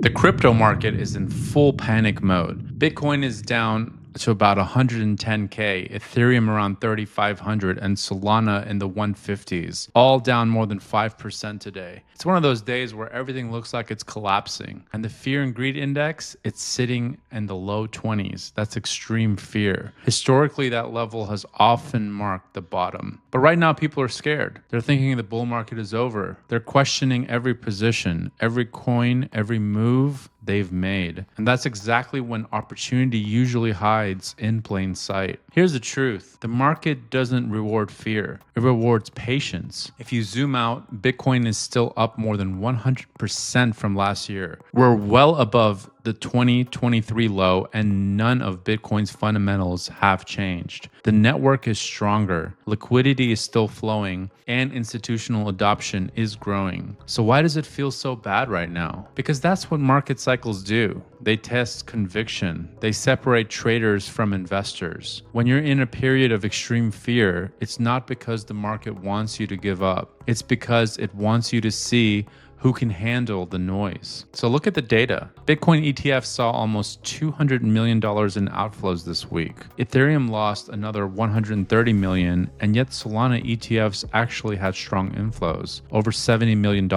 The crypto market is in full panic mode. Bitcoin is down to about 110K, Ethereum around 3,500, and Solana in the 150s, all down more than 5% today. It's one of those days where everything looks like it's collapsing. And the fear and greed index, it's sitting in the low 20s. That's extreme fear. Historically, that level has often marked the bottom. But right now, people are scared. They're thinking the bull market is over. They're questioning every position, every coin, every move they've made. And that's exactly when opportunity usually hides in plain sight. Here's the truth. The market doesn't reward fear. It rewards patience. If you zoom out, Bitcoin is still up more than 100% from last year. We're well above the 2023 low, and none of Bitcoin's fundamentals have changed. The network is stronger, liquidity is still flowing, and institutional adoption is growing. So why does it feel so bad right now? Because that's what market cycles do. They test conviction. They separate traders from investors. When you're in a period of extreme fear, it's not because the market wants you to give up. It's because it wants you to see who can handle the noise. So look at the data. Bitcoin ETFs saw almost $200 million in outflows this week. Ethereum lost another $130 million, and yet Solana ETFs actually had strong inflows, over $70 million.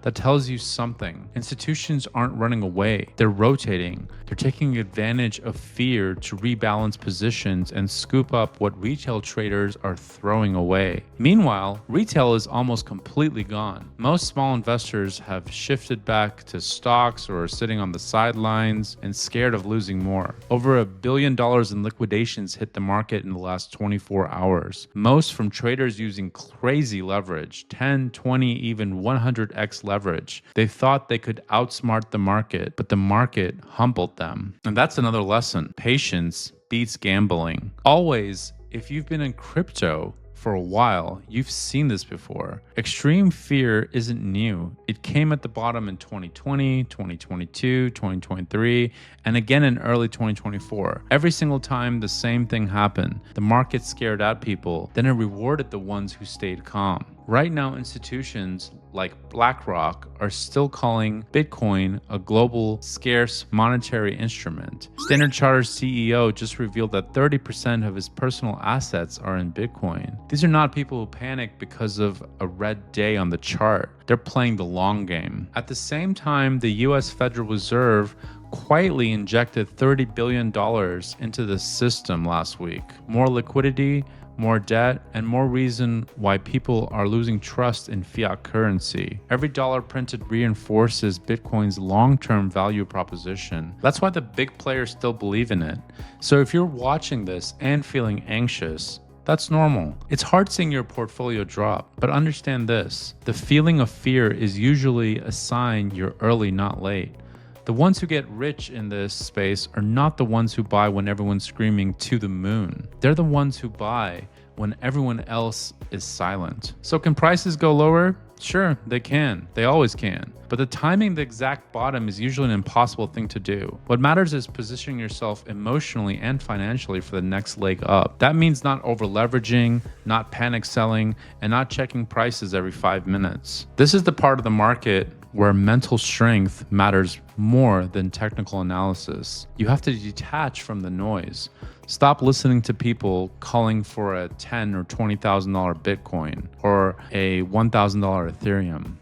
That tells you something. Institutions aren't running away. They're rotating. They're taking advantage of fear to rebalance positions and scoop up what retail traders are throwing away. Meanwhile, retail is almost completely gone. Most small investors have shifted back to stocks or are sitting on the sidelines and scared of losing more. Over $1 billion in liquidations hit the market in the last 24 hours. Most from traders using crazy leverage, 10, 20, even 100x leverage. They thought they could outsmart the market, but the market humbled them. And that's another lesson. Patience beats gambling. Always, if you've been in crypto for a while, you've seen this before. Extreme fear isn't new. It came at the bottom in 2020, 2022, 2023, and again in early 2024. Every single time the same thing happened. The market scared out people, then it rewarded the ones who stayed calm. Right now, institutions like BlackRock are still calling Bitcoin a global scarce monetary instrument. Standard Chartered's CEO just revealed that 30% of his personal assets are in Bitcoin. These are not people who panic because of a red day on the chart. They're playing the long game. At the same time, the US Federal Reserve quietly injected $30 billion into the system last week. More liquidity, more debt, and more reason why people are losing trust in fiat currency. Every dollar printed reinforces Bitcoin's long-term value proposition. That's why the big players still believe in it. So if you're watching this and feeling anxious, that's normal. It's hard seeing your portfolio drop, but understand this. The feeling of fear is usually a sign you're early, not late. The ones who get rich in this space are not the ones who buy when everyone's screaming to the moon. They're the ones who buy when everyone else is silent. So can prices go lower? Sure, they can. They always can. But the timing the exact bottom is usually an impossible thing to do. What matters is positioning yourself emotionally and financially for the next leg up. That means not over leveraging, not panic selling, and not checking prices every 5 minutes. This is the part of the market where mental strength matters more than technical analysis. You have to detach from the noise. Stop listening to people calling for a $10,000 or $20,000 Bitcoin or a $1,000 Ethereum.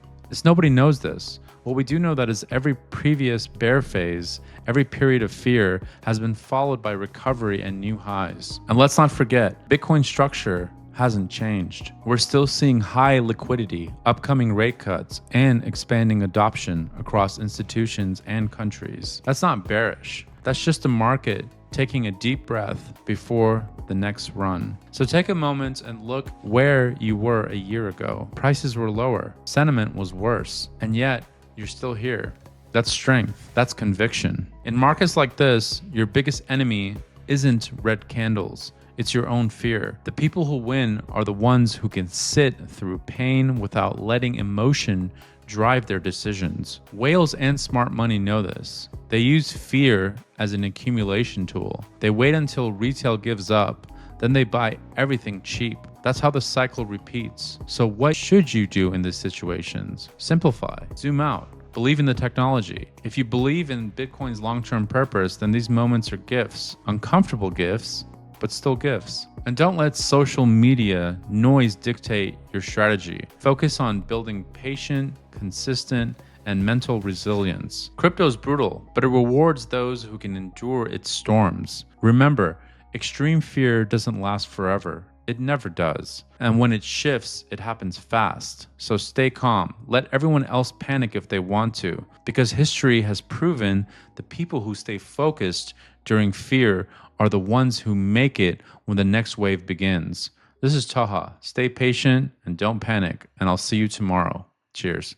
Nobody knows this. What we do know that is every previous bear phase, every period of fear has been followed by recovery and new highs. And let's not forget, Bitcoin structure hasn't changed. We're still seeing high liquidity, upcoming rate cuts, and expanding adoption across institutions and countries. That's not bearish. That's just the market taking a deep breath before the next run. So take a moment and look where you were a year ago. Prices were lower, sentiment was worse, and yet you're still here. That's strength. That's conviction. In markets like this, your biggest enemy isn't red candles. It's your own fear. The people who win are the ones who can sit through pain without letting emotion drive their decisions. Whales and smart money know this. They use fear as an accumulation tool. They wait until retail gives up, then they buy everything cheap. That's how the cycle repeats. So what should you do in these situations? Simplify, zoom out, Believe in the technology. If you believe in Bitcoin's long-term purpose, then these moments are gifts. Uncomfortable gifts, but still gifts. And don't let social media noise dictate your strategy. Focus on building patient, consistent, and mental resilience. Crypto is brutal, but it rewards those who can endure its storms. Remember, extreme fear doesn't last forever. It never does. And when it shifts, it happens fast. So stay calm. Let everyone else panic if they want to, because history has proven the people who stay focused during fear are the ones who make it when the next wave begins. This is Taha. Stay patient and don't panic, and I'll see you tomorrow. Cheers.